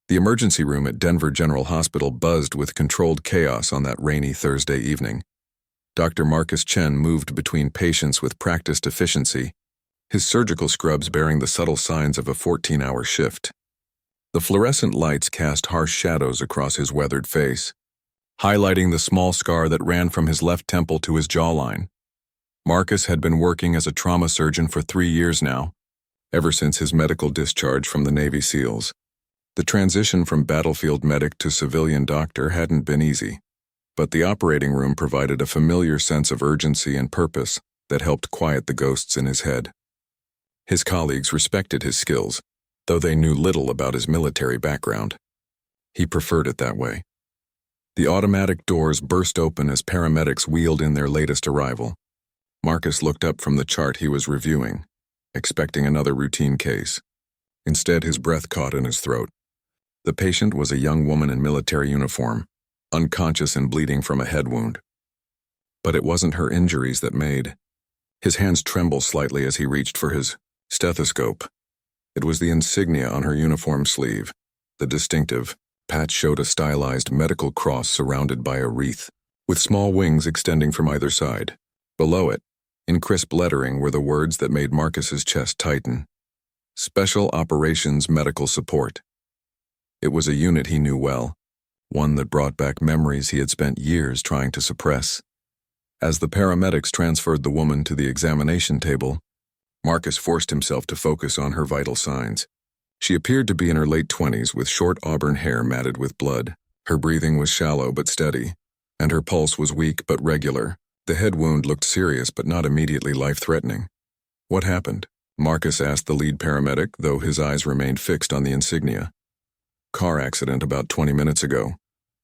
The emergency room at Denver General Hospital buzzed with controlled chaos on that rainy Thursday evening. Dr. Marcus Chen moved between patients with practiced efficiency, his surgical scrubs bearing the subtle signs of a 14-hour shift. The fluorescent lights cast harsh shadows across his weathered face, highlighting the small scar that ran from his left temple to his jawline. Marcus had been working as a trauma surgeon for 3 years now, ever since his medical discharge from the Navy SEALs. The transition from battlefield medic to civilian doctor hadn't been easy, but the operating room provided a familiar sense of urgency and purpose that helped quiet the ghosts in his head. His colleagues respected his skills, though they knew little about his military background. He preferred it that way. The automatic doors burst open as paramedics wheeled in their latest arrival. Marcus looked up from the chart he was reviewing, expecting another routine case. Instead, his breath caught in his throat. The patient was a young woman in military uniform, unconscious and bleeding from a head wound. But it wasn't her injuries that made. His hands trembled slightly as he reached for his stethoscope. It was the insignia on her uniform sleeve. The distinctive patch showed a stylized medical cross surrounded by a wreath, with small wings extending from either side. Below it, in crisp lettering, were the words that made Marcus's chest tighten. Special Operations Medical Support. It was a unit he knew well, one that brought back memories he had spent years trying to suppress. As the paramedics transferred the woman to the examination table, Marcus forced himself to focus on her vital signs. She appeared to be in her late 20s with short auburn hair matted with blood. Her breathing was shallow but steady, and her pulse was weak but regular. The head wound looked serious but not immediately life-threatening. What happened? Marcus asked the lead paramedic, though his eyes remained fixed on the insignia. Car accident about 20 minutes ago,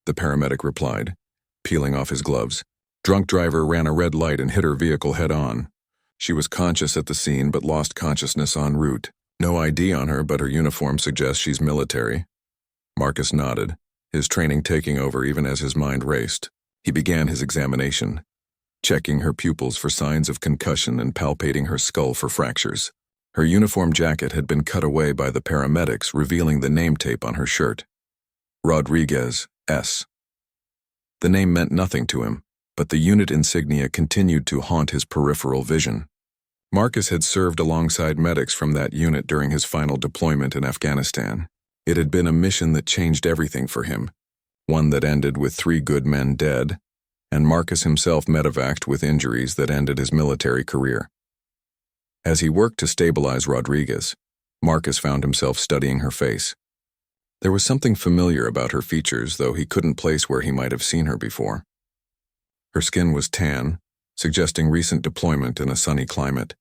the paramedic replied, peeling off his gloves. Drunk driver ran a red light and hit her vehicle head-on. She was conscious at the scene but lost consciousness en route. No ID on her, but her uniform suggests she's military. Marcus nodded, his training taking over even as his mind raced. He began his examination, checking her pupils for signs of concussion and palpating her skull for fractures. Her uniform jacket had been cut away by the paramedics, revealing the name tape on her shirt. Rodriguez, S. The name meant nothing to him, but the unit insignia continued to haunt his peripheral vision. Marcus had served alongside medics from that unit during his final deployment in Afghanistan. It had been a mission that changed everything for him, one that ended with 3 good men dead, and Marcus himself medevaced with injuries that ended his military career. As he worked to stabilize Rodriguez, Marcus found himself studying her face. There was something familiar about her features, though he couldn't place where he might have seen her before. Her skin was tan, suggesting recent deployment in a sunny climate,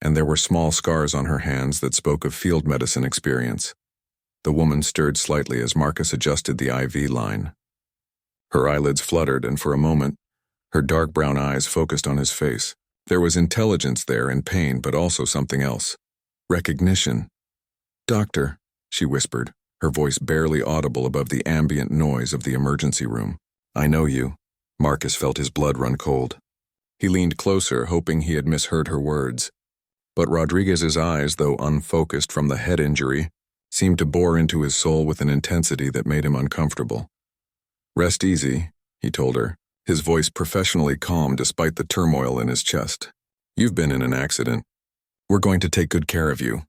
and there were small scars on her hands that spoke of field medicine experience. The woman stirred slightly as Marcus adjusted the IV line. Her eyelids fluttered, and for a moment, her dark brown eyes focused on his face. There was intelligence there and pain, but also something else. Recognition. "Doctor," she whispered, her voice barely audible above the ambient noise of the emergency room. "I know you." Marcus felt his blood run cold. He leaned closer, hoping he had misheard her words. But Rodriguez's eyes, though unfocused from the head injury, seemed to bore into his soul with an intensity that made him uncomfortable. "Rest easy," he told her, his voice professionally calm despite the turmoil in his chest. "You've been in an accident. We're going to take good care of you."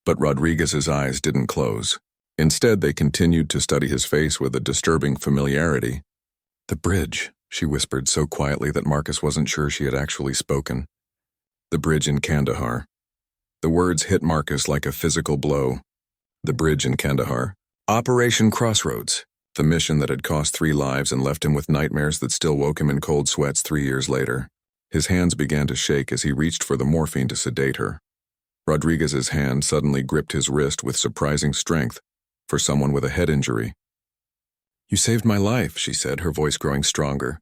But Rodriguez's eyes didn't close. Instead, they continued to study his face with a disturbing familiarity. "The bridge," she whispered so quietly that Marcus wasn't sure she had actually spoken. "The bridge in Kandahar." The words hit Marcus like a physical blow. The bridge in Kandahar. Operation Crossroads. The mission that had cost 3 lives and left him with nightmares that still woke him in cold sweats 3 years later. His hands began to shake as he reached for the morphine to sedate her. Rodriguez's hand suddenly gripped his wrist with surprising strength for someone with a head injury. "You saved my life," she said, her voice growing stronger.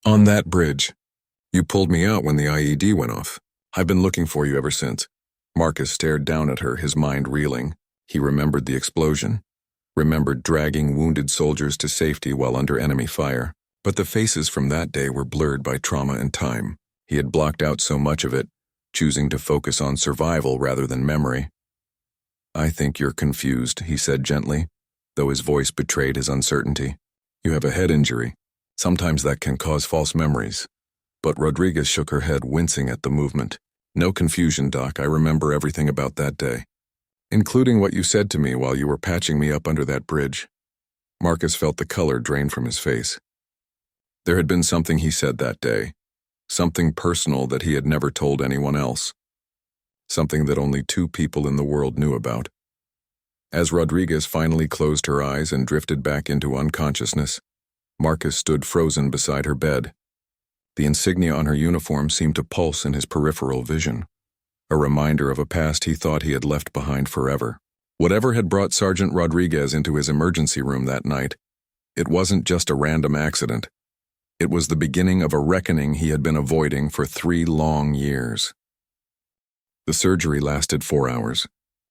"On that bridge. You pulled me out when the IED went off. I've been looking for you ever since." Marcus stared down at her, his mind reeling. He remembered the explosion, remembered dragging wounded soldiers to safety while under enemy fire. But the faces from that day were blurred by trauma and time. He had blocked out so much of it, choosing to focus on survival rather than memory. "I think you're confused," he said gently. though his voice betrayed his uncertainty. "You have a head injury. Sometimes that can cause false memories." But Rodriguez shook her head, wincing at the movement. "No confusion, Doc. I remember everything about that day, including what you said to me while you were patching me up under that bridge." Marcus felt the color drain from his face. There had been something he said that day, something personal that he had never told anyone else, something that only 2 people in the world knew about. As Rodriguez finally closed her eyes and drifted back into unconsciousness, Marcus stood frozen beside her bed. The insignia on her uniform seemed to pulse in his peripheral vision, a reminder of a past he thought he had left behind forever. Whatever had brought Sergeant Rodriguez into his emergency room that night, it wasn't just a random accident. It was the beginning of a reckoning he had been avoiding for 3 long years. The surgery lasted 4 hours.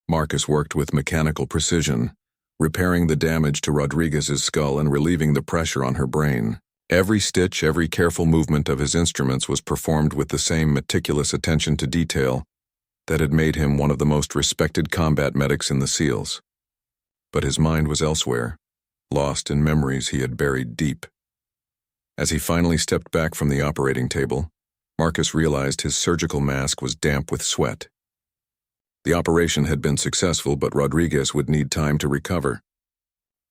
Marcus worked with mechanical precision, repairing the damage to Rodriguez's skull and relieving the pressure on her brain. Every stitch, every careful movement of his instruments was performed with the same meticulous attention to detail that had made him one of the most respected combat medics in the SEALs. But his mind was elsewhere, lost in memories he had buried deep. As he finally stepped back from the operating table, Marcus realized his surgical mask was damp with sweat. The operation had been successful, but Rodriguez would need time to recover.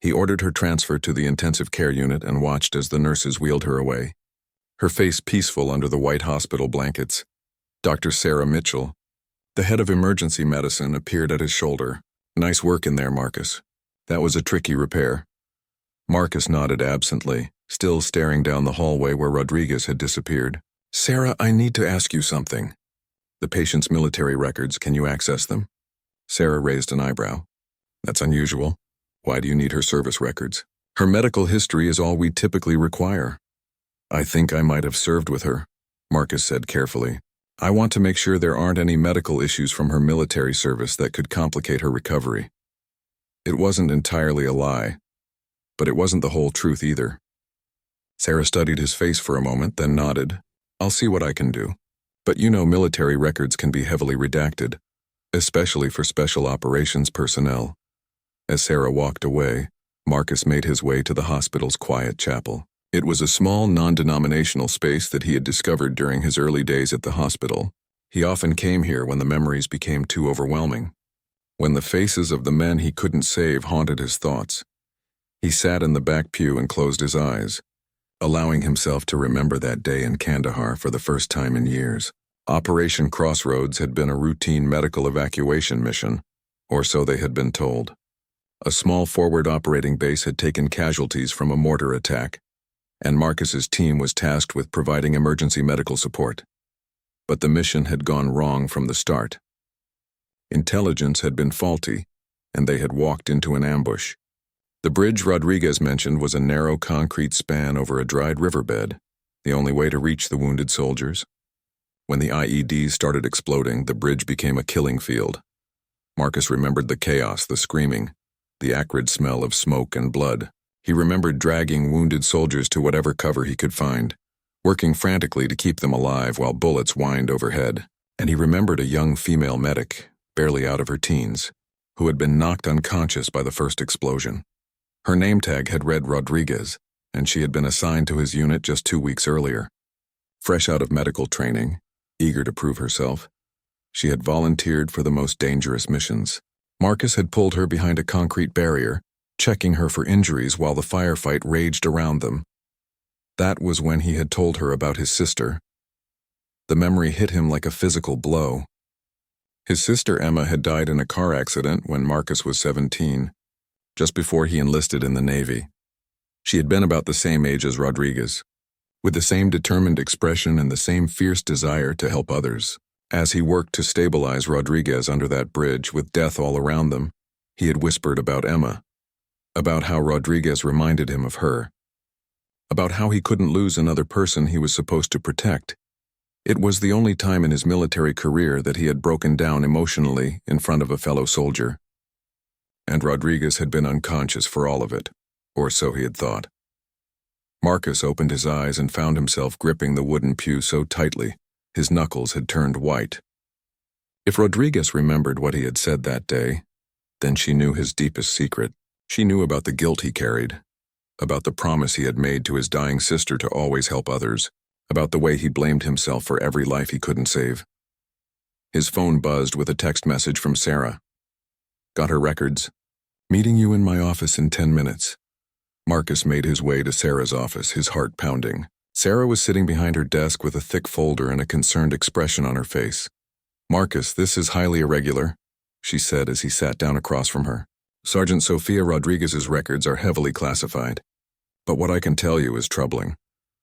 He ordered her transfer to the intensive care unit and watched as the nurses wheeled her away, her face peaceful under the white hospital blankets. Dr. Sarah Mitchell, the head of emergency medicine, appeared at his shoulder. "Nice work in there, Marcus. That was a tricky repair." Marcus nodded absently, still staring down the hallway where Rodriguez had disappeared. "Sarah, I need to ask you something. The patient's military records, can you access them?" Sarah raised an eyebrow. "That's unusual. Why do you need her service records?" "Her medical history is all we typically require." "I think I might have served with her," Marcus said carefully. "I want to make sure there aren't any medical issues from her military service that could complicate her recovery." It wasn't entirely a lie, but it wasn't the whole truth either. Sarah studied his face for a moment, then nodded. "I'll see what I can do. But you know military records can be heavily redacted, especially for special operations personnel." As Sarah walked away, Marcus made his way to the hospital's quiet chapel. It was a small, non-denominational space that he had discovered during his early days at the hospital. He often came here when the memories became too overwhelming, when the faces of the men he couldn't save haunted his thoughts. He sat in the back pew and closed his eyes, allowing himself to remember that day in Kandahar for the first time in years. Operation Crossroads had been a routine medical evacuation mission, or so they had been told. A small forward operating base had taken casualties from a mortar attack, and Marcus's team was tasked with providing emergency medical support. But the mission had gone wrong from the start. Intelligence had been faulty, and they had walked into an ambush. The bridge Rodriguez mentioned was a narrow concrete span over a dried riverbed, the only way to reach the wounded soldiers. When the IEDs started exploding, the bridge became a killing field. Marcus remembered the chaos, the screaming, the acrid smell of smoke and blood. He remembered dragging wounded soldiers to whatever cover he could find, working frantically to keep them alive while bullets whined overhead. And he remembered a young female medic, barely out of her teens, who had been knocked unconscious by the first explosion. Her name tag had read Rodriguez, and she had been assigned to his unit just 2 weeks earlier. Fresh out of medical training, eager to prove herself, she had volunteered for the most dangerous missions. Marcus had pulled her behind a concrete barrier, checking her for injuries while the firefight raged around them. That was when he had told her about his sister. The memory hit him like a physical blow. His sister Emma had died in a car accident when Marcus was 17. Just before he enlisted in the Navy. She had been about the same age as Rodriguez, with the same determined expression and the same fierce desire to help others. As he worked to stabilize Rodriguez under that bridge with death all around them, he had whispered about Emma, about how Rodriguez reminded him of her, about how he couldn't lose another person he was supposed to protect. It was the only time in his military career that he had broken down emotionally in front of a fellow soldier. And Rodriguez had been unconscious for all of it, or so he had thought. Marcus opened his eyes and found himself gripping the wooden pew so tightly, his knuckles had turned white. If Rodriguez remembered what he had said that day, then she knew his deepest secret. She knew about the guilt he carried, about the promise he had made to his dying sister to always help others, about the way he blamed himself for every life he couldn't save. His phone buzzed with a text message from Sarah. Got her records. Meeting you in my office in 10 minutes. Marcus made his way to Sarah's office, his heart pounding. Sarah was sitting behind her desk with a thick folder and a concerned expression on her face. Marcus, this is highly irregular, she said as he sat down across from her. Sergeant Sofia Rodriguez's records are heavily classified. But what I can tell you is troubling.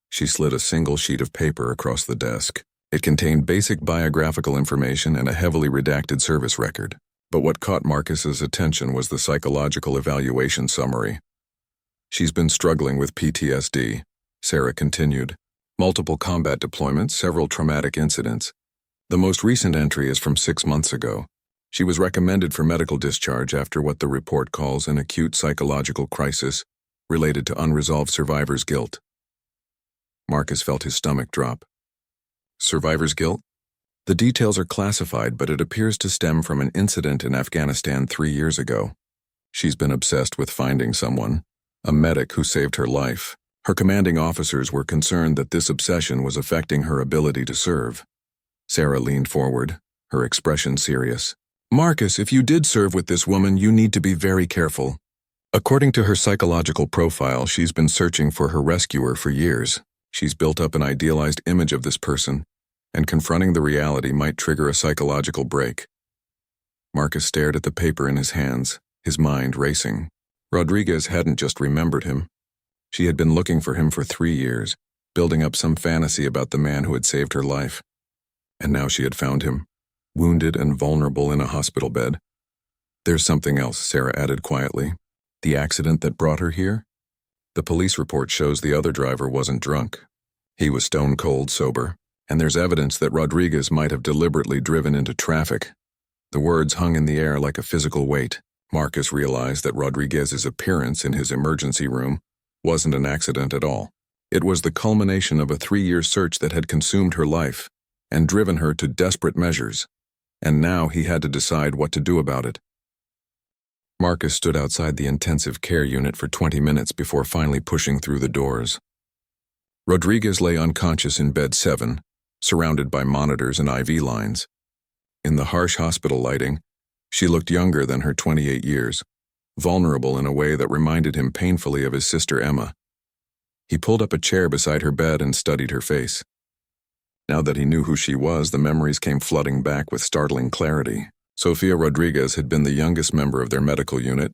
She slid a single sheet of paper across the desk. It contained basic biographical information and a heavily redacted service record. But what caught Marcus's attention was the psychological evaluation summary. She's been struggling with PTSD, Sarah continued. Multiple combat deployments, several traumatic incidents. The most recent entry is from 6 months ago. She was recommended for medical discharge after what the report calls an acute psychological crisis related to unresolved survivor's guilt. Marcus felt his stomach drop. Survivor's guilt? The details are classified, but it appears to stem from an incident in Afghanistan 3 years ago. She's been obsessed with finding someone, a medic who saved her life. Her commanding officers were concerned that this obsession was affecting her ability to serve. Sarah leaned forward, her expression serious. Marcus, if you did serve with this woman, you need to be very careful. According to her psychological profile, she's been searching for her rescuer for years. She's built up an idealized image of this person, and confronting the reality might trigger a psychological break. Marcus stared at the paper in his hands, his mind racing. Rodriguez hadn't just remembered him. She had been looking for him for 3 years, building up some fantasy about the man who had saved her life. And now she had found him, wounded and vulnerable in a hospital bed. There's something else, Sarah added quietly. The accident that brought her here? The police report shows the other driver wasn't drunk. He was stone cold sober. And there's evidence that Rodriguez might have deliberately driven into traffic. The words hung in the air like a physical weight. Marcus realized that Rodriguez's appearance in his emergency room wasn't an accident at all. It was the culmination of a 3-year search that had consumed her life and driven her to desperate measures. And now he had to decide what to do about it. Marcus stood outside the intensive care unit for 20 minutes before finally pushing through the doors. Rodriguez lay unconscious in bed 7, surrounded by monitors and IV lines. In the harsh hospital lighting, she looked younger than her 28 years, vulnerable in a way that reminded him painfully of his sister Emma. He pulled up a chair beside her bed and studied her face. Now that he knew who she was, the memories came flooding back with startling clarity. Sofia Rodriguez had been the youngest member of their medical unit,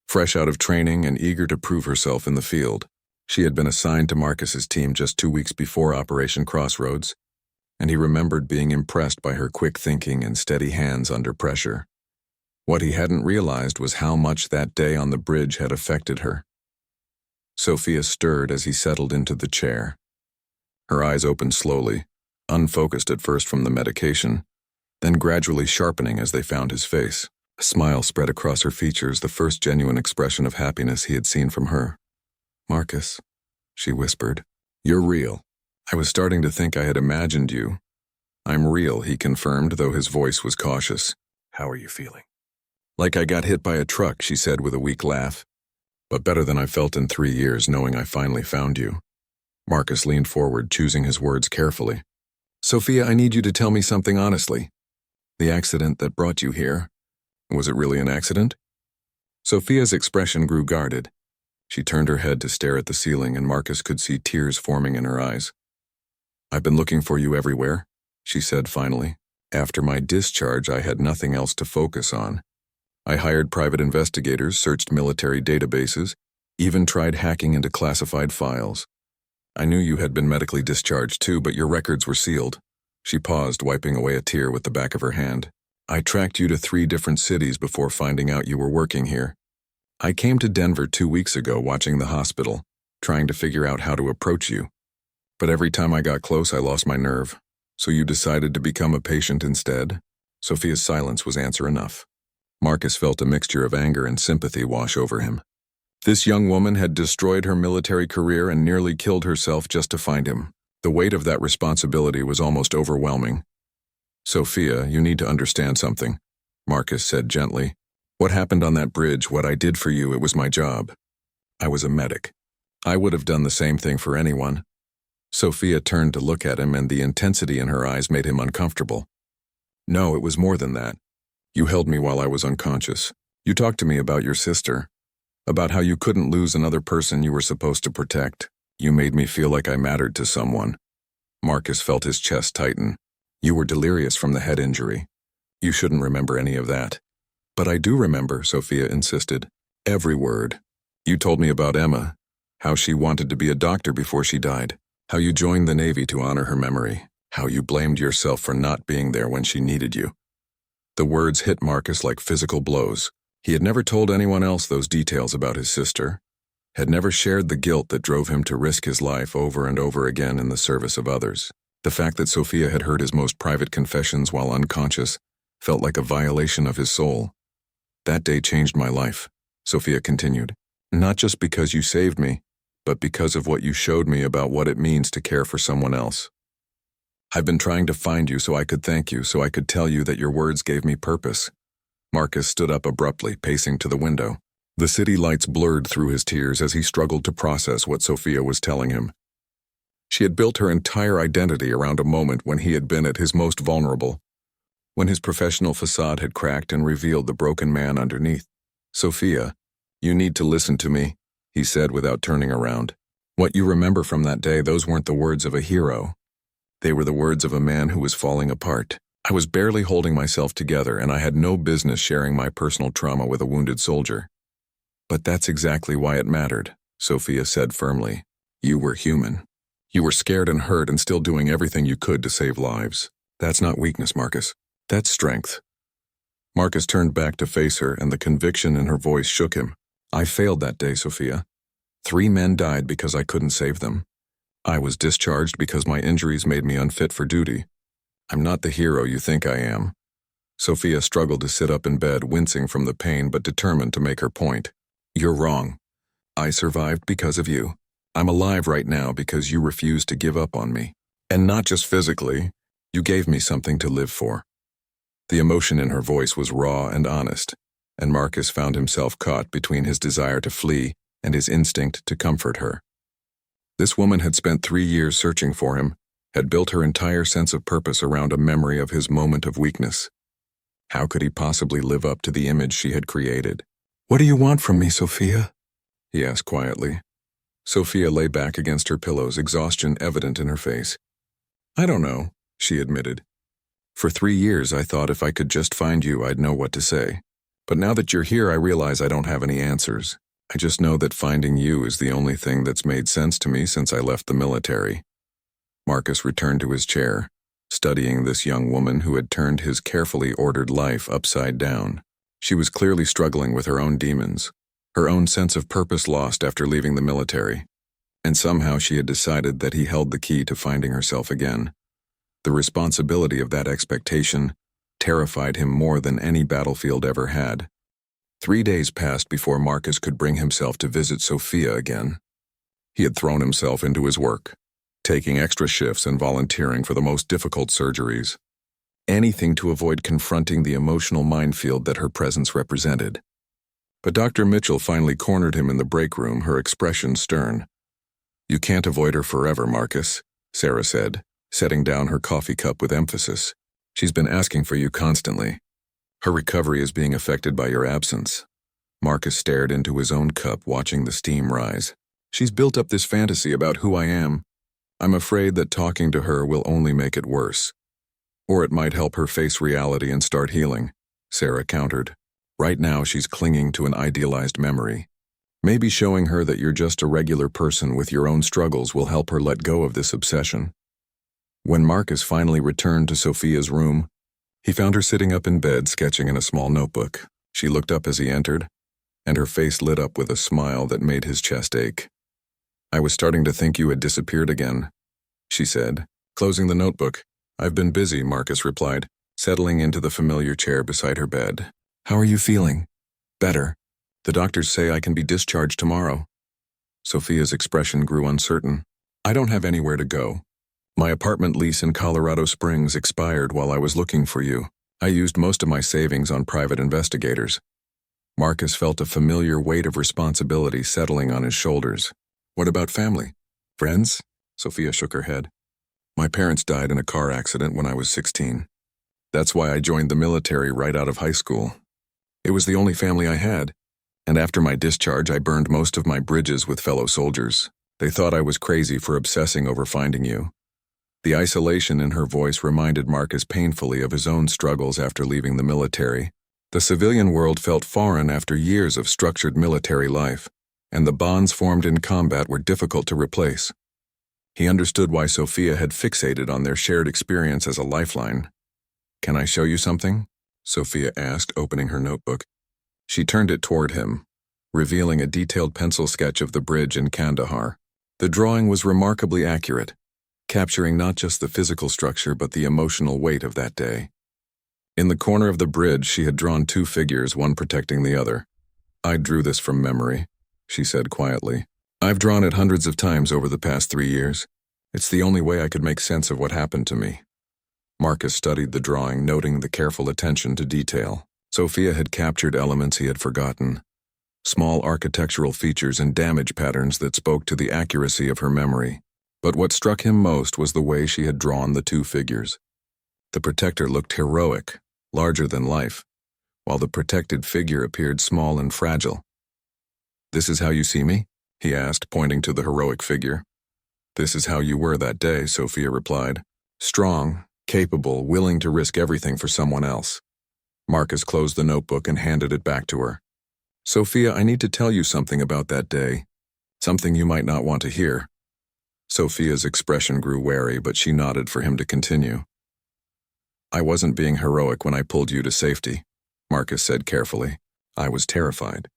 fresh out of training and eager to prove herself in the field. She had been assigned to Marcus's team just 2 weeks before Operation Crossroads, and he remembered being impressed by her quick thinking and steady hands under pressure. What he hadn't realized was how much that day on the bridge had affected her. Sofia stirred as he settled into the chair. Her eyes opened slowly, unfocused at first from the medication, then gradually sharpening as they found his face. A smile spread across her features, the first genuine expression of happiness he had seen from her. Marcus, she whispered, you're real. I was starting to think I had imagined you. I'm real, he confirmed, though his voice was cautious. How are you feeling? Like I got hit by a truck, she said with a weak laugh. But better than I felt in 3 years, knowing I finally found you. Marcus leaned forward, choosing his words carefully. Sofia, I need you to tell me something honestly. The accident that brought you here, was it really an accident? Sofia's expression grew guarded. She turned her head to stare at the ceiling, and Marcus could see tears forming in her eyes. I've been looking for you everywhere, she said finally. After my discharge, I had nothing else to focus on. I hired private investigators, searched military databases, even tried hacking into classified files. I knew you had been medically discharged too, but your records were sealed. She paused, wiping away a tear with the back of her hand. I tracked you to 3 different cities before finding out you were working here. I came to Denver 2 weeks ago watching the hospital, trying to figure out how to approach you. But every time I got close, I lost my nerve. So you decided to become a patient instead? Sofia's silence was answer enough. Marcus felt a mixture of anger and sympathy wash over him. This young woman had destroyed her military career and nearly killed herself just to find him. The weight of that responsibility was almost overwhelming. Sofia, you need to understand something, Marcus said gently. What happened on that bridge, what I did for you, it was my job. I was a medic. I would have done the same thing for anyone. Sophia turned to look at him, and the intensity in her eyes made him uncomfortable. No, it was more than that. You held me while I was unconscious. You talked to me about your sister, about how you couldn't lose another person you were supposed to protect. You made me feel like I mattered to someone. Marcus felt his chest tighten. You were delirious from the head injury. You shouldn't remember any of that. But I do remember, Sophia insisted. Every word. You told me about Emma, how she wanted to be a doctor before she died, how you joined the Navy to honor her memory, how you blamed yourself for not being there when she needed you. The words hit Marcus like physical blows. He had never told anyone else those details about his sister, had never shared the guilt that drove him to risk his life over and over again in the service of others. The fact that Sophia had heard his most private confessions while unconscious felt like a violation of his soul. That day changed my life, Sophia continued. Not just because you saved me, but because of what you showed me about what it means to care for someone else. I've been trying to find you so I could thank you, so I could tell you that your words gave me purpose. Marcus stood up abruptly, pacing to the window. The city lights blurred through his tears as he struggled to process what Sophia was telling him. She had built her entire identity around a moment when he had been at his most vulnerable, when his professional facade had cracked and revealed the broken man underneath. Sophia, you need to listen to me, he said without turning around. What you remember from that day, those weren't the words of a hero. They were the words of a man who was falling apart. I was barely holding myself together, and I had no business sharing my personal trauma with a wounded soldier. But that's exactly why it mattered, Sophia said firmly. You were human. You were scared and hurt and still doing everything you could to save lives. That's not weakness, Marcus. That's strength. Marcus turned back to face her, and the conviction in her voice shook him. I failed that day, Sophia. 3 men died because I couldn't save them. I was discharged because my injuries made me unfit for duty. I'm not the hero you think I am. Sophia struggled to sit up in bed, wincing from the pain but determined to make her point. You're wrong. I survived because of you. I'm alive right now because you refused to give up on me. And not just physically, you gave me something to live for. The emotion in her voice was raw and honest, and Marcus found himself caught between his desire to flee and his instinct to comfort her. This woman had spent 3 years searching for him, had built her entire sense of purpose around a memory of his moment of weakness. How could he possibly live up to the image she had created? What do you want from me, Sophia? He asked quietly. Sophia lay back against her pillows, exhaustion evident in her face. I don't know, she admitted. For 3 years I thought if I could just find you, I'd know what to say. But now that you're here, I realize I don't have any answers. I just know that finding you is the only thing that's made sense to me since I left the military. Marcus returned to his chair, studying this young woman who had turned his carefully ordered life upside down. She was clearly struggling with her own demons, her own sense of purpose lost after leaving the military. And somehow she had decided that he held the key to finding herself again. The responsibility of that expectation terrified him more than any battlefield ever had. 3 days passed before Marcus could bring himself to visit Sophia again. He had thrown himself into his work, taking extra shifts and volunteering for the most difficult surgeries. Anything to avoid confronting the emotional minefield that her presence represented. But Dr. Mitchell finally cornered him in the break room, her expression stern. You can't avoid her forever, Marcus, Sarah said, setting down her coffee cup with emphasis. She's been asking for you constantly. Her recovery is being affected by your absence. Marcus stared into his own cup, watching the steam rise. She's built up this fantasy about who I am. I'm afraid that talking to her will only make it worse. Or it might help her face reality and start healing, Sarah countered. Right now she's clinging to an idealized memory. Maybe showing her that you're just a regular person with your own struggles will help her let go of this obsession. When Marcus finally returned to Sophia's room, he found her sitting up in bed, sketching in a small notebook. She looked up as he entered, and her face lit up with a smile that made his chest ache. I was starting to think you had disappeared again, she said, closing the notebook. I've been busy, Marcus replied, settling into the familiar chair beside her bed. How are you feeling? Better. The doctors say I can be discharged tomorrow. Sophia's expression grew uncertain. I don't have anywhere to go. My apartment lease in Colorado Springs expired while I was looking for you. I used most of my savings on private investigators. Marcus felt a familiar weight of responsibility settling on his shoulders. What about family? Friends? Sophia shook her head. My parents died in a car accident when I was 16. That's why I joined the military right out of high school. It was the only family I had, and after my discharge I burned most of my bridges with fellow soldiers. They thought I was crazy for obsessing over finding you. The isolation in her voice reminded Marcus painfully of his own struggles after leaving the military. The civilian world felt foreign after years of structured military life, and the bonds formed in combat were difficult to replace. He understood why Sophia had fixated on their shared experience as a lifeline. Can I show you something? Sophia asked, opening her notebook. She turned it toward him, revealing a detailed pencil sketch of the bridge in Kandahar. The drawing was remarkably accurate, capturing not just the physical structure but the emotional weight of that day. In the corner of the bridge, she had drawn two figures, one protecting the other. I drew this from memory, she said quietly. I've drawn it hundreds of times over the past 3 years. It's the only way I could make sense of what happened to me. Marcus studied the drawing, noting the careful attention to detail. Sophia had captured elements he had forgotten, small architectural features and damage patterns that spoke to the accuracy of her memory. But what struck him most was the way she had drawn the two figures. The protector looked heroic, larger than life, while the protected figure appeared small and fragile. This is how you see me? He asked, pointing to the heroic figure. This is how you were that day, Sophia replied. Strong, capable, willing to risk everything for someone else. Marcus closed the notebook and handed it back to her. Sophia, I need to tell you something about that day. Something you might not want to hear. Sophia's expression grew wary, but she nodded for him to continue. I wasn't being heroic when I pulled you to safety, Marcus said carefully. I was terrified.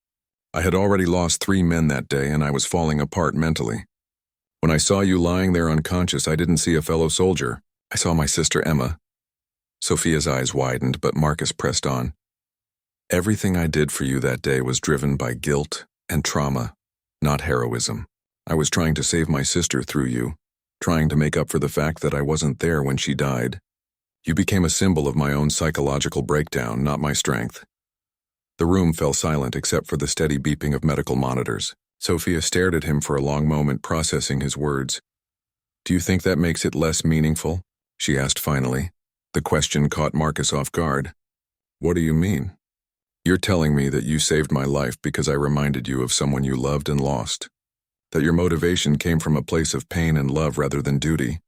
I had already lost 3 men that day, and I was falling apart mentally. When I saw you lying there unconscious, I didn't see a fellow soldier. I saw my sister Emma. Sophia's eyes widened, but Marcus pressed on. Everything I did for you that day was driven by guilt and trauma, not heroism. I was trying to save my sister through you, trying to make up for the fact that I wasn't there when she died. You became a symbol of my own psychological breakdown, not my strength. The room fell silent except for the steady beeping of medical monitors. Sophia stared at him for a long moment, processing his words. Do you think that makes it less meaningful? She asked finally. The question caught Marcus off guard. What do you mean? You're telling me that you saved my life because I reminded you of someone you loved and lost. That your motivation came from a place of pain and love rather than duty.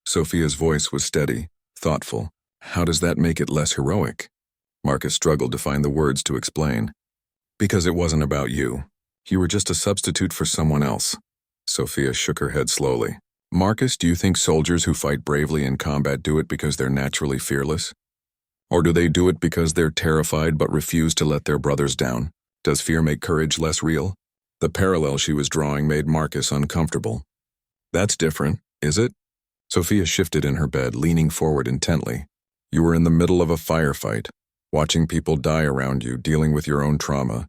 Sophia's voice was steady, thoughtful. How does that make it less heroic? Marcus struggled to find the words to explain. Because it wasn't about you. You were just a substitute for someone else. Sophia shook her head slowly. Marcus, do you think soldiers who fight bravely in combat do it because they're naturally fearless? Or do they do it because they're terrified but refuse to let their brothers down? Does fear make courage less real? The parallel she was drawing made Marcus uncomfortable. That's different, is it? Sophia shifted in her bed, leaning forward intently. You were in the middle of a firefight, watching people die around you, dealing with your own trauma,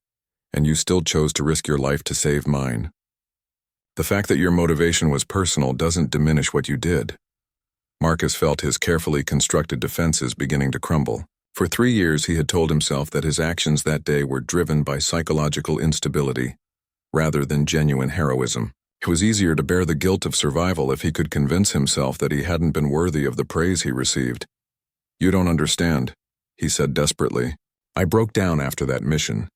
and you still chose to risk your life to save mine. The fact that your motivation was personal doesn't diminish what you did. Marcus felt his carefully constructed defenses beginning to crumble. For 3 years he had told himself that his actions that day were driven by psychological instability, rather than genuine heroism. It was easier to bear the guilt of survival if he could convince himself that he hadn't been worthy of the praise he received. You don't understand, he said desperately. I broke down after that mission.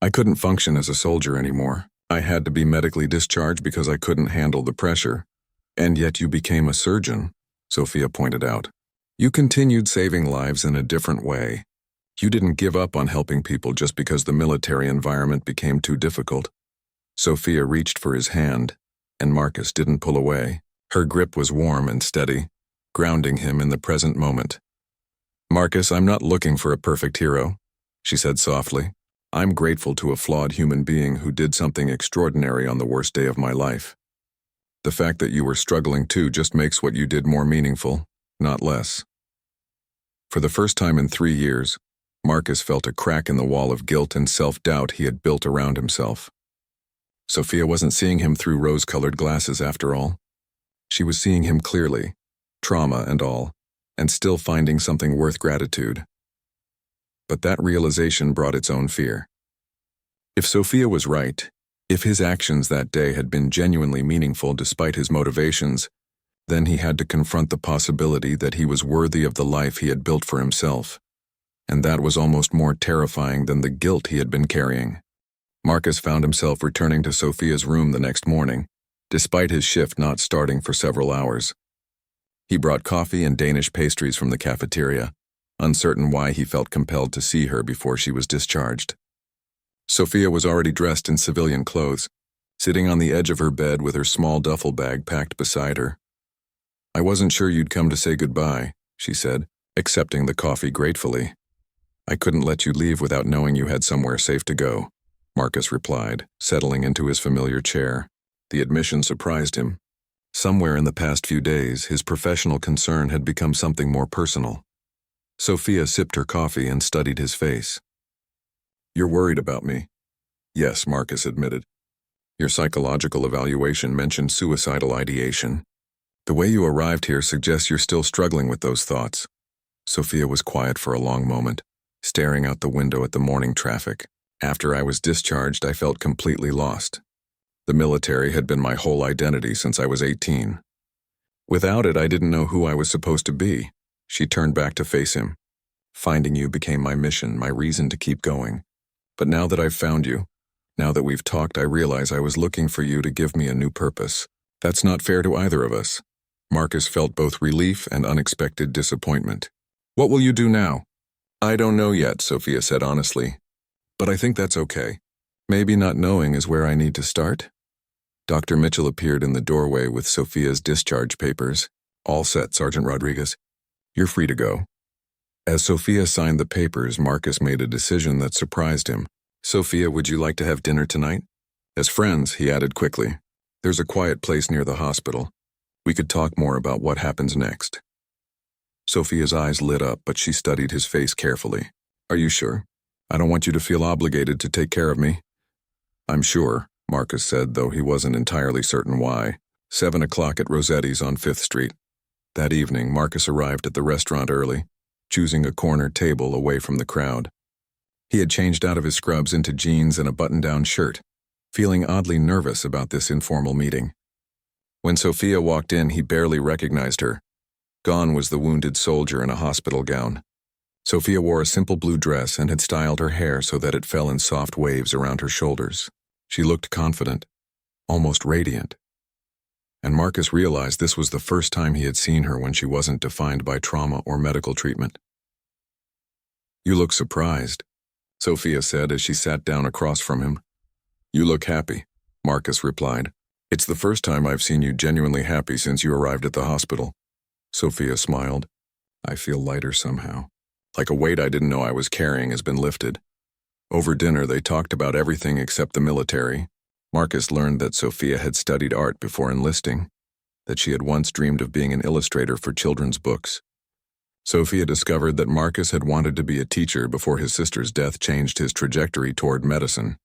I couldn't function as a soldier anymore. I had to be medically discharged because I couldn't handle the pressure. And yet you became a surgeon, Sophia pointed out. You continued saving lives in a different way. You didn't give up on helping people just because the military environment became too difficult. Sophia reached for his hand, and Marcus didn't pull away. Her grip was warm and steady, grounding him in the present moment. Marcus, I'm not looking for a perfect hero, she said softly. I'm grateful to a flawed human being who did something extraordinary on the worst day of my life. The fact that you were struggling too just makes what you did more meaningful, not less. For the first time in 3 years, Marcus felt a crack in the wall of guilt and self-doubt he had built around himself. Sophia wasn't seeing him through rose-colored glasses after all. She was seeing him clearly, trauma and all, and still finding something worth gratitude. But that realization brought its own fear. If Sophia was right, if his actions that day had been genuinely meaningful despite his motivations, then he had to confront the possibility that he was worthy of the life he had built for himself. And that was almost more terrifying than the guilt he had been carrying. Marcus found himself returning to Sophia's room the next morning, despite his shift not starting for several hours. He brought coffee and Danish pastries from the cafeteria, uncertain why he felt compelled to see her before she was discharged. Sophia was already dressed in civilian clothes, sitting on the edge of her bed with her small duffel bag packed beside her. "I wasn't sure you'd come to say goodbye," she said, accepting the coffee gratefully. "I couldn't let you leave without knowing you had somewhere safe to go," Marcus replied, settling into his familiar chair. The admission surprised him. Somewhere in the past few days, his professional concern had become something more personal. Sophia sipped her coffee and studied his face. "You're worried about me?" "Yes," Marcus admitted. "Your psychological evaluation mentioned suicidal ideation. The way you arrived here suggests you're still struggling with those thoughts." Sophia was quiet for a long moment, staring out the window at the morning traffic. "After I was discharged, I felt completely lost. The military had been my whole identity since I was 18. Without it, I didn't know who I was supposed to be." She turned back to face him. "Finding you became my mission, my reason to keep going. But now that I've found you, now that we've talked, I realize I was looking for you to give me a new purpose. That's not fair to either of us." Marcus felt both relief and unexpected disappointment. "What will you do now?" "I don't know yet," Sophia said honestly. "But I think that's okay. Maybe not knowing is where I need to start." Dr. Mitchell appeared in the doorway with Sophia's discharge papers. "All set, Sergeant Rodriguez. You're free to go." As Sophia signed the papers, Marcus made a decision that surprised him. "Sophia, would you like to have dinner tonight?" "As friends," he added quickly. "There's a quiet place near the hospital. We could talk more about what happens next." Sophia's eyes lit up, but she studied his face carefully. "Are you sure? I don't want you to feel obligated to take care of me." "I'm sure," Marcus said, though he wasn't entirely certain why. 7 o'clock at Rossetti's on 5th Street. That evening, Marcus arrived at the restaurant early, choosing a corner table away from the crowd. He had changed out of his scrubs into jeans and a button-down shirt, feeling oddly nervous about this informal meeting. When Sophia walked in, he barely recognized her. Gone was the wounded soldier in a hospital gown. Sophia wore a simple blue dress and had styled her hair so that it fell in soft waves around her shoulders. She looked confident, almost radiant. And Marcus realized this was the first time he had seen her when she wasn't defined by trauma or medical treatment. "You look surprised," Sophia said as she sat down across from him. "You look happy," Marcus replied. "It's the first time I've seen you genuinely happy since you arrived at the hospital." Sophia smiled. "I feel lighter somehow. Like a weight I didn't know I was carrying has been lifted." Over dinner, they talked about everything except the military. Marcus learned that Sophia had studied art before enlisting, that she had once dreamed of being an illustrator for children's books. Sophia discovered that Marcus had wanted to be a teacher before his sister's death changed his trajectory toward medicine.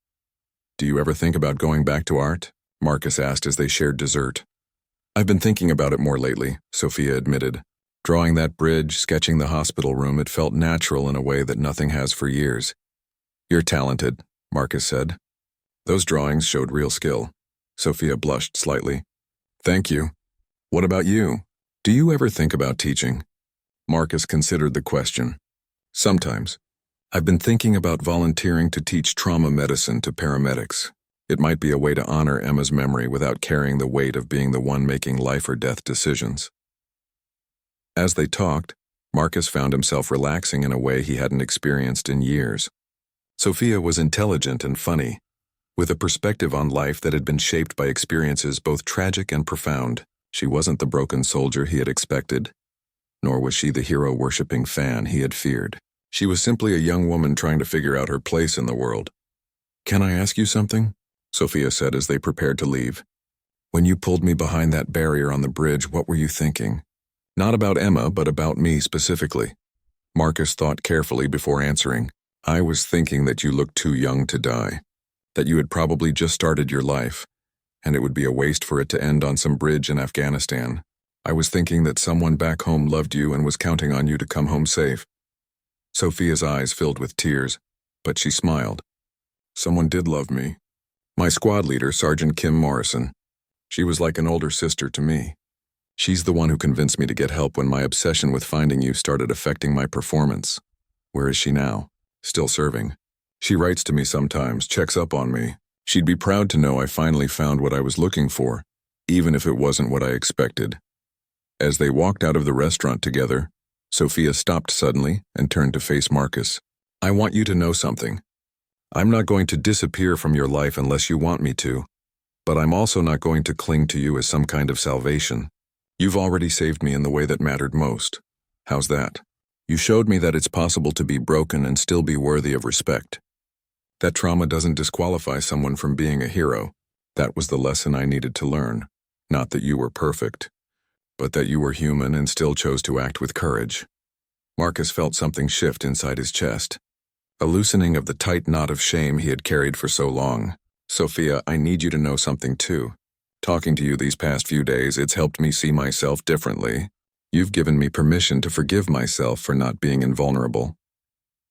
"Do you ever think about going back to art?" Marcus asked as they shared dessert. "I've been thinking about it more lately," Sophia admitted. Drawing that bridge, sketching the hospital room, it felt natural in a way that nothing has for years. "You're talented," Marcus said. "Those drawings showed real skill." Sophia blushed slightly. "Thank you. What about you? Do you ever think about teaching?" Marcus considered the question. "Sometimes. I've been thinking about volunteering to teach trauma medicine to paramedics. It might be a way to honor Emma's memory without carrying the weight of being the one making life or death decisions." As they talked, Marcus found himself relaxing in a way he hadn't experienced in years. Sophia was intelligent and funny, with a perspective on life that had been shaped by experiences both tragic and profound. She wasn't the broken soldier he had expected, nor was she the hero-worshipping fan he had feared. She was simply a young woman trying to figure out her place in the world. "Can I ask you something?" Sophia said as they prepared to leave. "When you pulled me behind that barrier on the bridge, what were you thinking? Not about Emma, but about me specifically." Marcus thought carefully before answering. "I was thinking that you looked too young to die, that you had probably just started your life, and it would be a waste for it to end on some bridge in Afghanistan. I was thinking that someone back home loved you and was counting on you to come home safe." Sophia's eyes filled with tears, but she smiled. Someone did love me. My squad leader, Sergeant Kim Morrison. She was like an older sister to me. She's the one who convinced me to get help when my obsession with finding you started affecting my performance. Where is she now? Still serving. She writes to me sometimes, checks up on me. She'd be proud to know I finally found what I was looking for, even if it wasn't what I expected. As they walked out of the restaurant together, Sophia stopped suddenly and turned to face Marcus. I want you to know something. I'm not going to disappear from your life unless you want me to, but I'm also not going to cling to you as some kind of salvation. You've already saved me in the way that mattered most. How's that? You showed me that it's possible to be broken and still be worthy of respect. That trauma doesn't disqualify someone from being a hero. That was the lesson I needed to learn. Not that you were perfect, but that you were human and still chose to act with courage. Marcus felt something shift inside his chest, a loosening of the tight knot of shame he had carried for so long. Sophia, I need you to know something too. Talking to you these past few days, it's helped me see myself differently. You've given me permission to forgive myself for not being invulnerable.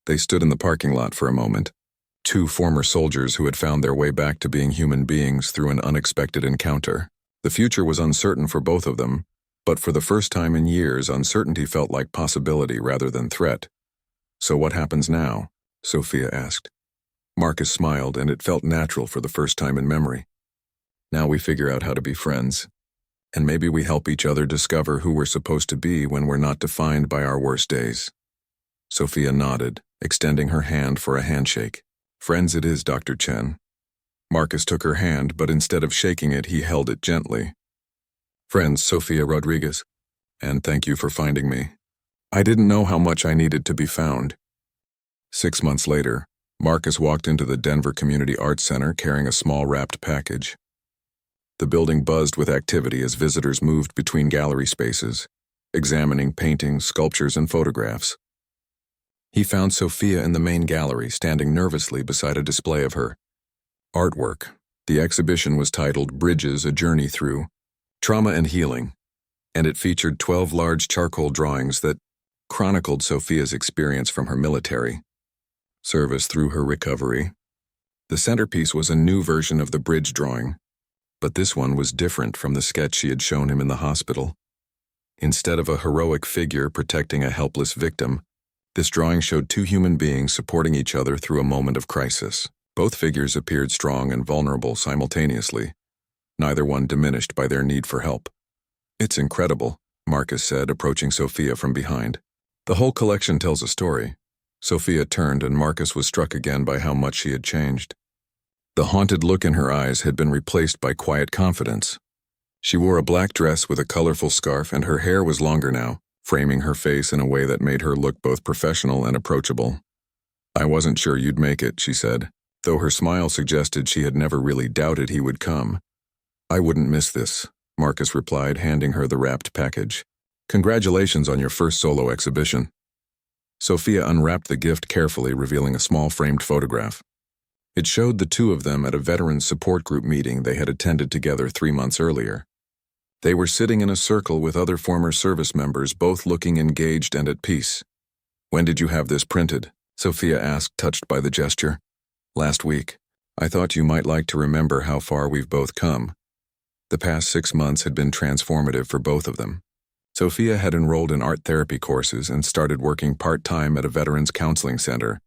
They stood in the parking lot for a moment. Two former soldiers who had found their way back to being human beings through an unexpected encounter. The future was uncertain for both of them, but for the first time in years, uncertainty felt like possibility rather than threat. So what happens now? Sophia asked. Marcus smiled, and it felt natural for the first time in memory. Now we figure out how to be friends. And maybe we help each other discover who we're supposed to be when we're not defined by our worst days. Sophia nodded, extending her hand for a handshake. Friends it is, Dr. Chen. Marcus took her hand, but instead of shaking it, he held it gently. Friends, Sophia Rodriguez. And thank you for finding me. I didn't know how much I needed to be found. 6 months later, Marcus walked into the Denver Community Arts Center carrying a small wrapped package. The building buzzed with activity as visitors moved between gallery spaces, examining paintings, sculptures, and photographs. He found Sophia in the main gallery, standing nervously beside a display of her artwork. The exhibition was titled Bridges, A Journey Through Trauma and Healing, and it featured 12 large charcoal drawings that chronicled Sophia's experience from her military service through her recovery. The centerpiece was a new version of the bridge drawing, but this one was different from the sketch she had shown him in the hospital. Instead of a heroic figure protecting a helpless victim, this drawing showed two human beings supporting each other through a moment of crisis. Both figures appeared strong and vulnerable simultaneously, neither one diminished by their need for help. It's incredible, Marcus said, approaching Sophia from behind. The whole collection tells a story. Sophia turned, and Marcus was struck again by how much she had changed. The haunted look in her eyes had been replaced by quiet confidence. She wore a black dress with a colorful scarf, and her hair was longer now, framing her face in a way that made her look both professional and approachable. I wasn't sure you'd make it, she said, though her smile suggested she had never really doubted he would come. I wouldn't miss this, Marcus replied, handing her the wrapped package. Congratulations on your first solo exhibition. Sophia unwrapped the gift carefully, revealing a small framed photograph. It showed the two of them at a veterans support group meeting they had attended together 3 months earlier. They were sitting in a circle with other former service members, both looking engaged and at peace. When did you have this printed? Sophia asked, touched by the gesture. Last week. I thought you might like to remember how far we've both come. The past 6 months had been transformative for both of them. Sophia had enrolled in art therapy courses and started working part-time at a veterans counseling center,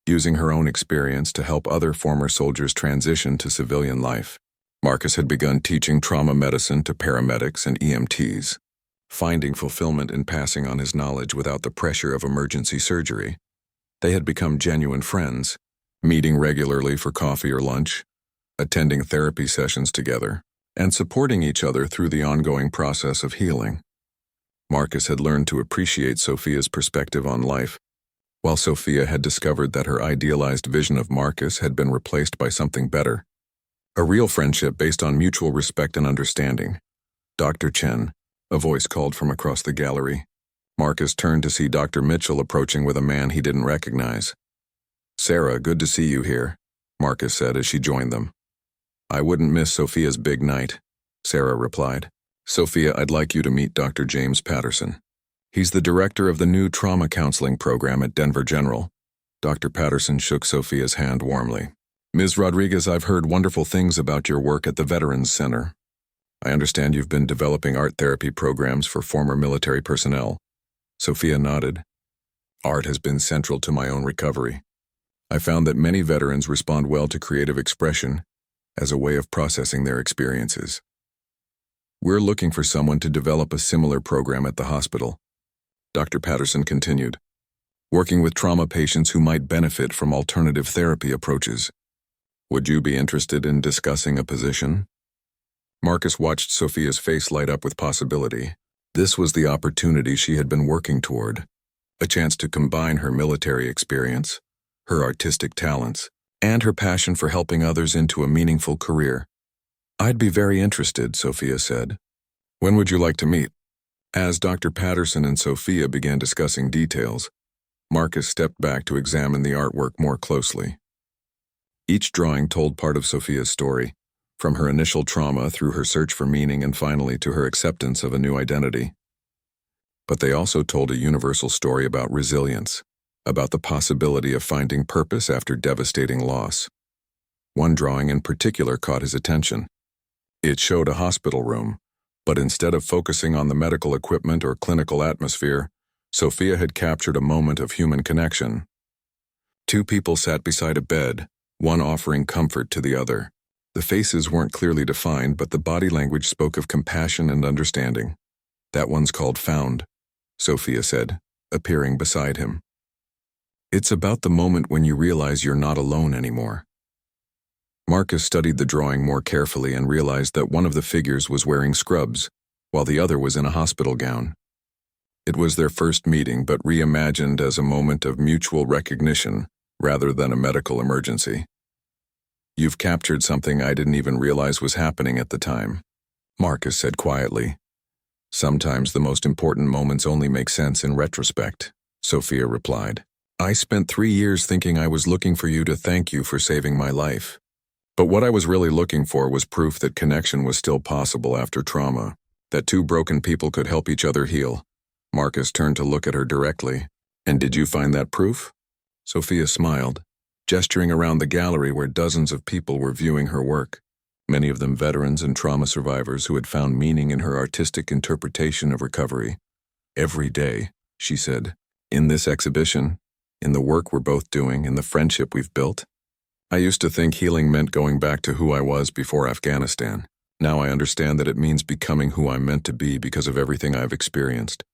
using her own experience to help other former soldiers transition to civilian life. Marcus had begun teaching trauma medicine to paramedics and EMTs, finding fulfillment in passing on his knowledge without the pressure of emergency surgery. They had become genuine friends, meeting regularly for coffee or lunch, attending therapy sessions together, and supporting each other through the ongoing process of healing. Marcus had learned to appreciate Sophia's perspective on life, while Sophia had discovered that her idealized vision of Marcus had been replaced by something better. A real friendship based on mutual respect and understanding. Dr. Chen, a voice called from across the gallery. Marcus turned to see Dr. Mitchell approaching with a man he didn't recognize. Sarah, good to see you here, Marcus said as she joined them. I wouldn't miss Sophia's big night, Sarah replied. Sophia, I'd like you to meet Dr. James Patterson. He's the director of the new trauma counseling program at Denver General. Dr. Patterson shook Sophia's hand warmly. Ms. Rodriguez, I've heard wonderful things about your work at the Veterans Center. I understand you've been developing art therapy programs for former military personnel. Sophia nodded. Art has been central to my own recovery. I found that many veterans respond well to creative expression as a way of processing their experiences. We're looking for someone to develop a similar program at the hospital. Dr. Patterson continued, working with trauma patients who might benefit from alternative therapy approaches. Would you be interested in discussing a position? Marcus watched Sophia's face light up with possibility. This was the opportunity she had been working toward, a chance to combine her military experience, her artistic talents, and her passion for helping others into a meaningful career. I'd be very interested, Sophia said. When would you like to meet? As Dr. Patterson and Sophia began discussing details, Marcus stepped back to examine the artwork more closely. Each drawing told part of Sophia's story, from her initial trauma through her search for meaning and finally to her acceptance of a new identity. But they also told a universal story about resilience, about the possibility of finding purpose after devastating loss. One drawing in particular caught his attention. It showed a hospital room, but instead of focusing on the medical equipment or clinical atmosphere, Sophia had captured a moment of human connection. Two people sat beside a bed, one offering comfort to the other. The faces weren't clearly defined, but the body language spoke of compassion and understanding. That one's called Found, Sophia said, appearing beside him. It's about the moment when you realize you're not alone anymore. Marcus studied the drawing more carefully and realized that one of the figures was wearing scrubs, while the other was in a hospital gown. It was their first meeting, but reimagined as a moment of mutual recognition rather than a medical emergency. You've captured something I didn't even realize was happening at the time, Marcus said quietly. Sometimes the most important moments only make sense in retrospect, Sophia replied. I spent 3 years thinking I was looking for you to thank you for saving my life. But what I was really looking for was proof that connection was still possible after trauma, that two broken people could help each other heal. Marcus turned to look at her directly. And did you find that proof? Sophia smiled, gesturing around the gallery where dozens of people were viewing her work, many of them veterans and trauma survivors who had found meaning in her artistic interpretation of recovery. Every day, she said, in this exhibition, in the work we're both doing, in the friendship we've built. I used to think healing meant going back to who I was before Afghanistan. Now I understand that it means becoming who I'm meant to be because of everything I've experienced.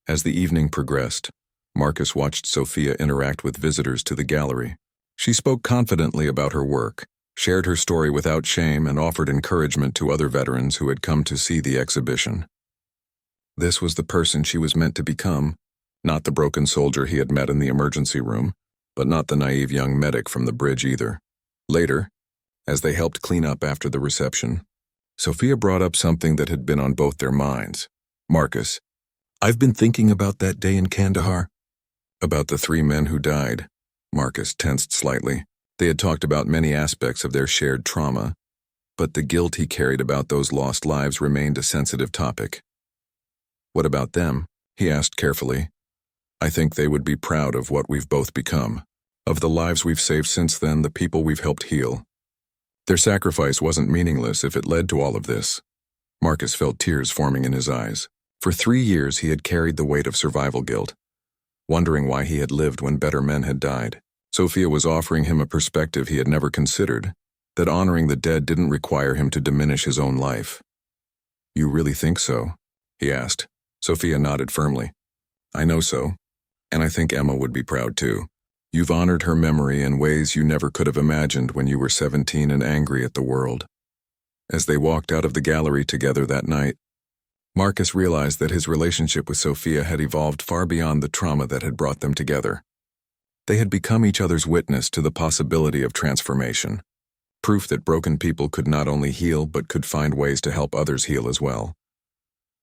As the evening progressed, Marcus watched Sophia interact with visitors to the gallery. She spoke confidently about her work, shared her story without shame, and offered encouragement to other veterans who had come to see the exhibition. This was the person she was meant to become, not the broken soldier he had met in the emergency room, but not the naive young medic from the bridge either. Later, as they helped clean up after the reception, Sophia brought up something that had been on both their minds. Marcus, I've been thinking about that day in Kandahar. About the 3 men who died. Marcus tensed slightly. They had talked about many aspects of their shared trauma, but the guilt he carried about those lost lives remained a sensitive topic. What about them? He asked carefully. I think they would be proud of what we've both become, of the lives we've saved since then, the people we've helped heal. Their sacrifice wasn't meaningless if it led to all of this. Marcus felt tears forming in his eyes. For 3 years he had carried the weight of survival guilt, wondering why he had lived when better men had died. Sophia was offering him a perspective he had never considered, that honoring the dead didn't require him to diminish his own life. You really think so? He asked. Sophia nodded firmly. I know so. And I think Emma would be proud too. You've honored her memory in ways you never could have imagined when you were 17 and angry at the world. As they walked out of the gallery together that night, Marcus realized that his relationship with Sophia had evolved far beyond the trauma that had brought them together. They had become each other's witness to the possibility of transformation, proof that broken people could not only heal but could find ways to help others heal as well.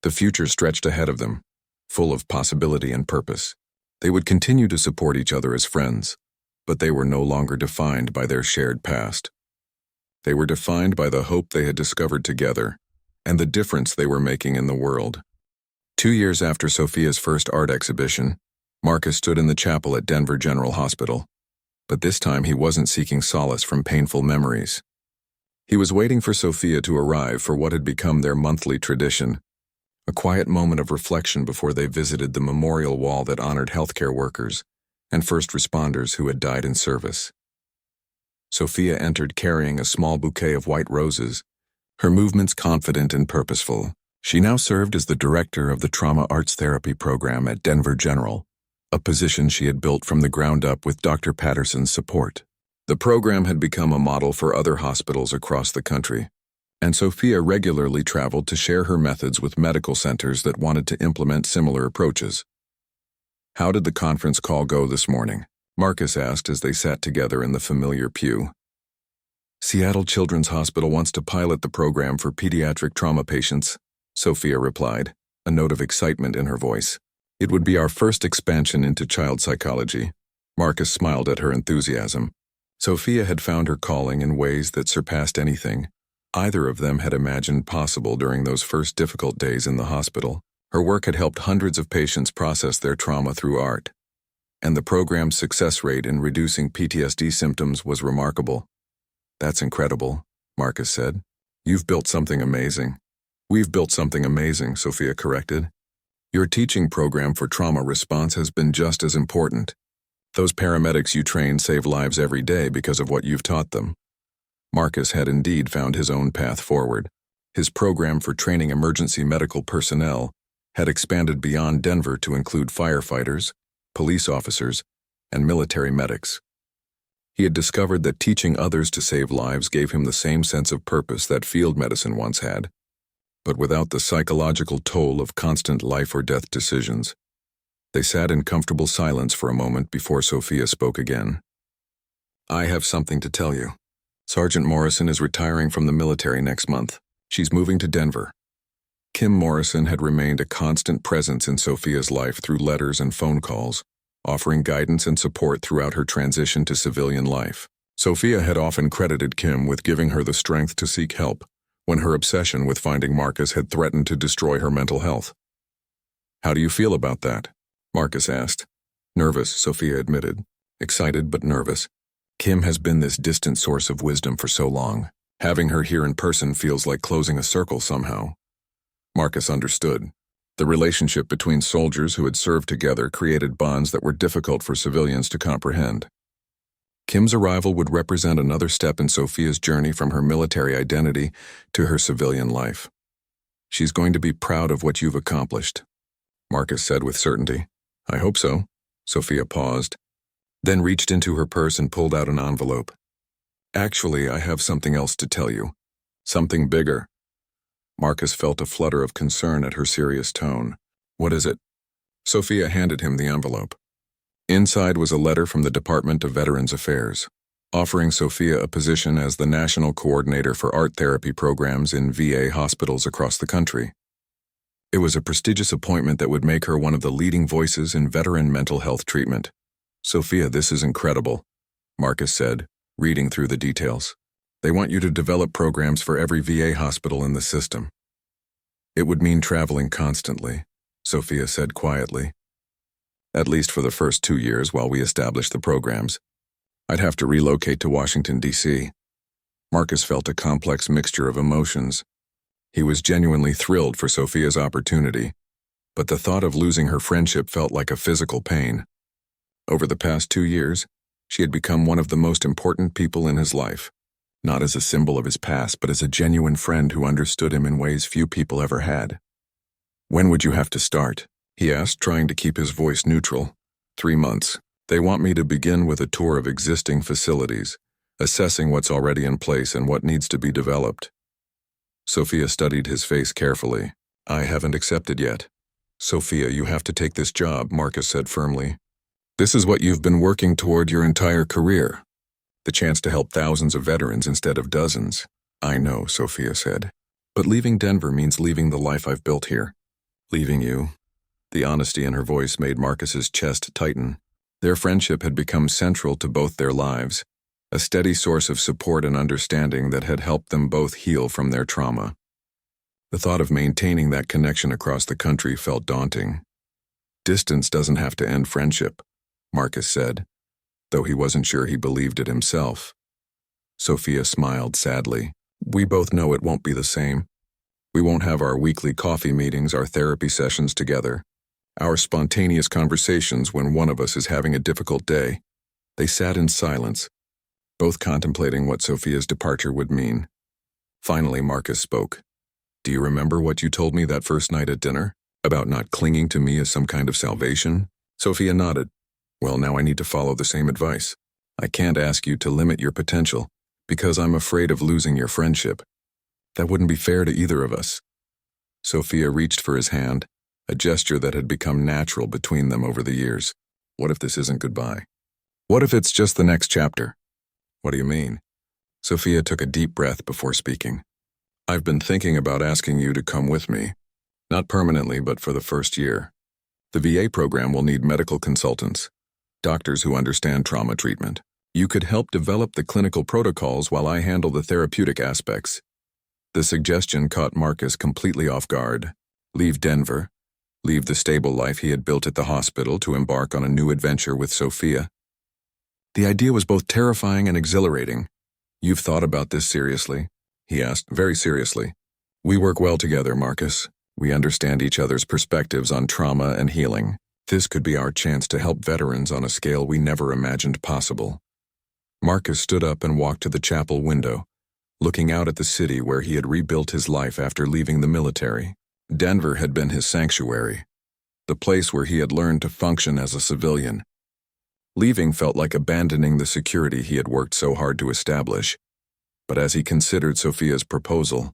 The future stretched ahead of them, full of possibility and purpose. They would continue to support each other as friends, but they were no longer defined by their shared past. They were defined by the hope they had discovered together and the difference they were making in the world. 2 years after Sophia's first art exhibition, Marcus stood in the chapel at Denver General Hospital. But this time he wasn't seeking solace from painful memories. He was waiting for Sophia to arrive for what had become their monthly tradition, a quiet moment of reflection before they visited the memorial wall that honored healthcare workers and first responders who had died in service. Sophia entered carrying a small bouquet of white roses, her movements confident and purposeful. She now served as the director of the Trauma Arts Therapy program at Denver General, a position she had built from the ground up with Dr. Patterson's support. The program had become a model for other hospitals across the country, and Sophia regularly traveled to share her methods with medical centers that wanted to implement similar approaches. "How did the conference call go this morning?" Marcus asked as they sat together in the familiar pew. "Seattle Children's Hospital wants to pilot the program for pediatric trauma patients," Sophia replied, a note of excitement in her voice. "It would be our first expansion into child psychology." Marcus smiled at her enthusiasm. Sophia had found her calling in ways that surpassed anything either of them had imagined possible during those first difficult days in the hospital. Her work had helped hundreds of patients process their trauma through art, and the program's success rate in reducing PTSD symptoms was remarkable. "That's incredible," Marcus said. "You've built something amazing." "We've built something amazing," Sophia corrected. "Your teaching program for trauma response has been just as important. Those paramedics you train save lives every day because of what you've taught them." Marcus had indeed found his own path forward. His program for training emergency medical personnel had expanded beyond Denver to include firefighters, police officers, and military medics. He had discovered that teaching others to save lives gave him the same sense of purpose that field medicine once had, but without the psychological toll of constant life or death decisions. They sat in comfortable silence for a moment before Sophia spoke again. "I have something to tell you. Sergeant Morrison is retiring from the military next month. She's moving to Denver." Kim Morrison had remained a constant presence in Sophia's life through letters and phone calls, offering guidance and support throughout her transition to civilian life. Sophia had often credited Kim with giving her the strength to seek help when her obsession with finding Marcus had threatened to destroy her mental health. "How do you feel about that?" Marcus asked. "Nervous," Sophia admitted. "Excited but nervous. Kim has been this distant source of wisdom for so long. Having her here in person feels like closing a circle somehow." Marcus understood. The relationship between soldiers who had served together created bonds that were difficult for civilians to comprehend. Kim's arrival would represent another step in Sophia's journey from her military identity to her civilian life. "She's going to be proud of what you've accomplished," Marcus said with certainty. "I hope so." Sophia paused, then reached into her purse and pulled out an envelope. "Actually, I have something else to tell you. Something bigger." Marcus felt a flutter of concern at her serious tone. "What is it?" Sophia handed him the envelope. Inside was a letter from the Department of Veterans Affairs, offering Sophia a position as the National Coordinator for Art Therapy programs in VA hospitals across the country. It was a prestigious appointment that would make her one of the leading voices in veteran mental health treatment. "Sophia, this is incredible," Marcus said, reading through the details. "They want you to develop programs for every VA hospital in the system." "It would mean traveling constantly," Sophia said quietly. "At least for the first 2 years while we establish the programs. I'd have to relocate to Washington, D.C. Marcus felt a complex mixture of emotions. He was genuinely thrilled for Sophia's opportunity, but the thought of losing her friendship felt like a physical pain. Over the past 2 years, she had become one of the most important people in his life, not as a symbol of his past, but as a genuine friend who understood him in ways few people ever had. "When would you have to start?" he asked, trying to keep his voice neutral. 3 months. They want me to begin with a tour of existing facilities, assessing what's already in place and what needs to be developed." Sophia studied his face carefully. "I haven't accepted yet." "Sophia, you have to take this job," Marcus said firmly. "This is what you've been working toward your entire career. The chance to help thousands of veterans instead of dozens." "I know," Sophia said. "But leaving Denver means leaving the life I've built here. Leaving you." The honesty in her voice made Marcus's chest tighten. Their friendship had become central to both their lives, a steady source of support and understanding that had helped them both heal from their trauma. The thought of maintaining that connection across the country felt daunting. "Distance doesn't have to end friendship," Marcus said. though he wasn't sure he believed it himself. Sophia smiled sadly. We both know it won't be the same. We won't have our weekly coffee meetings, our therapy sessions together, our spontaneous conversations when one of us is having a difficult day. They sat in silence, both contemplating what Sophia's departure would mean. Finally, Marcus spoke. Do you remember what you told me that first night at dinner? About not clinging to me as some kind of salvation? Sophia nodded. Well, now I need to follow the same advice. I can't ask you to limit your potential, because I'm afraid of losing your friendship. That wouldn't be fair to either of us. Sophia reached for his hand, a gesture that had become natural between them over the years. What if this isn't goodbye? What if it's just the next chapter? What do you mean? Sophia took a deep breath before speaking. I've been thinking about asking you to come with me. Not permanently, but for the first year. The VA program will need medical consultants, doctors who understand trauma treatment. You could help develop the clinical protocols while I handle the therapeutic aspects. The suggestion caught Marcus completely off guard. Leave Denver, leave the stable life he had built at the hospital to embark on a new adventure with Sophia. The idea was both terrifying and exhilarating. You've thought about this seriously? He asked, very seriously. We work well together, Marcus. We understand each other's perspectives on trauma and healing. This could be our chance to help veterans on a scale we never imagined possible. Marcus stood up and walked to the chapel window, looking out at the city where he had rebuilt his life after leaving the military. Denver had been his sanctuary, the place where he had learned to function as a civilian. Leaving felt like abandoning the security he had worked so hard to establish. But as he considered Sophia's proposal,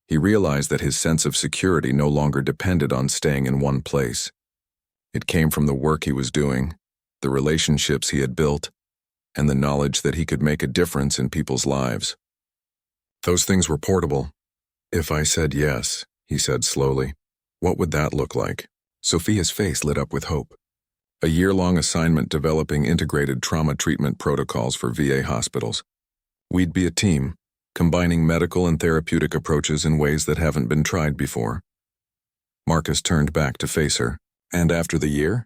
he realized that his sense of security no longer depended on staying in one place. It came from the work he was doing, the relationships he had built, and the knowledge that he could make a difference in people's lives. Those things were portable. If I said yes, he said slowly, what would that look like? Sophia's face lit up with hope. A year-long assignment developing integrated trauma treatment protocols for VA hospitals. We'd be a team, combining medical and therapeutic approaches in ways that haven't been tried before. Marcus turned back to face her. And after the year?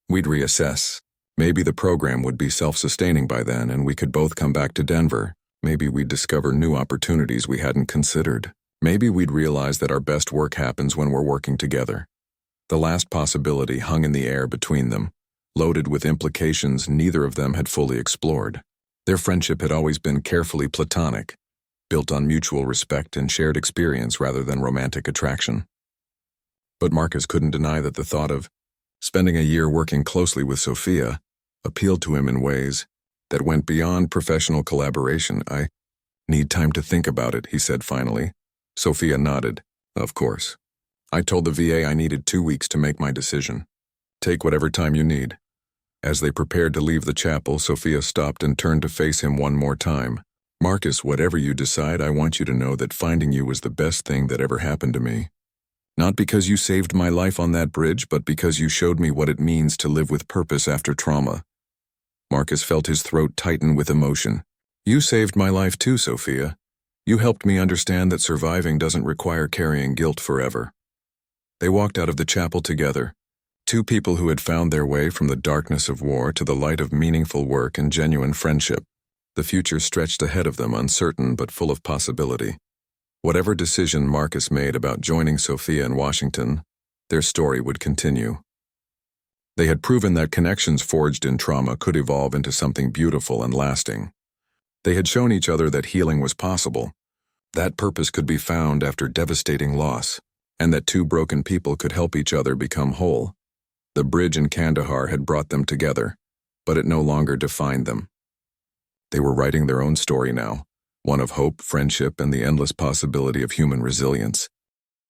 We'd reassess. Maybe the program would be self-sustaining by then and we could both come back to Denver. Maybe we'd discover new opportunities we hadn't considered. Maybe we'd realize that our best work happens when we're working together. The last possibility hung in the air between them, loaded with implications neither of them had fully explored. Their friendship had always been carefully platonic, built on mutual respect and shared experience rather than romantic attraction. But Marcus couldn't deny that the thought of spending a year working closely with Sophia appealed to him in ways that went beyond professional collaboration. I need time to think about it, he said finally. Sophia nodded. Of course. I told the VA I needed 2 weeks to make my decision. Take whatever time you need. As they prepared to leave the chapel, Sophia stopped and turned to face him one more time. Marcus, whatever you decide, I want you to know that finding you was the best thing that ever happened to me. Not because you saved my life on that bridge, but because you showed me what it means to live with purpose after trauma. Marcus felt his throat tighten with emotion. You saved my life too, Sophia. You helped me understand that surviving doesn't require carrying guilt forever. They walked out of the chapel together, two people who had found their way from the darkness of war to the light of meaningful work and genuine friendship. The future stretched ahead of them, uncertain but full of possibility. Whatever decision Marcus made about joining Sophia in Washington, their story would continue. They had proven that connections forged in trauma could evolve into something beautiful and lasting. They had shown each other that healing was possible, that purpose could be found after devastating loss, and that two broken people could help each other become whole. The bridge in Kandahar had brought them together, but it no longer defined them. They were writing their own story now, one of hope, friendship, and the endless possibility of human resilience.